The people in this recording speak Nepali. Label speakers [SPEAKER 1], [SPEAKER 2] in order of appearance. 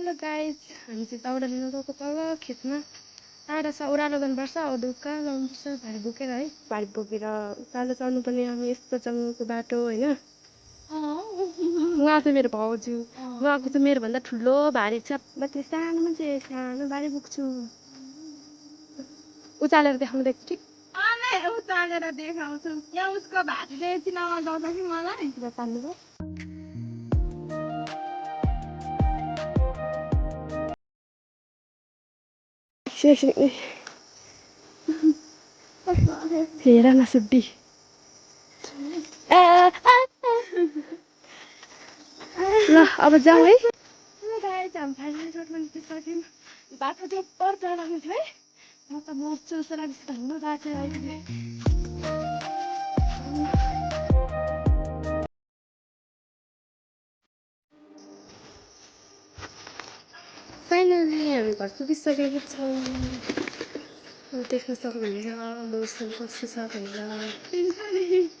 [SPEAKER 1] हेलो गाइज हामी चाहिँ दाउरा लिन गएको तल खेतमा टाढा छ ओह्रालो गर्नुपर्छ अदुका लाउनुपर्छ भारी बोकेर है भारी बोकेर उकालो चढ्नुपर्ने अब यस्तो जङ्गलको बाटो होइन उहाँ चाहिँ मेरो भाउजू उहाँको चाहिँ मेरोभन्दा ठुलो भारी छ त्यो सानोमा चाहिँ सानो भारी बोक्छु उचालेर देखाउनु दिएको ठिक
[SPEAKER 2] उचालेर देखाउँछु यहाँ उसको भातले चिनामा गाउँछ कि मलाई
[SPEAKER 1] तान्नु हेर न सुड्डी ल अब जाउँ है बाटो चाहिँ पर चढाएको थियो है म त मर्छु जस्तो लाग्छ धन्न बाटो आइपुग्यो फाइनली हामी घर पुगिसकेको छौँ देख्न सक्नुहुन्छ मौसम कस्तो छ भनेर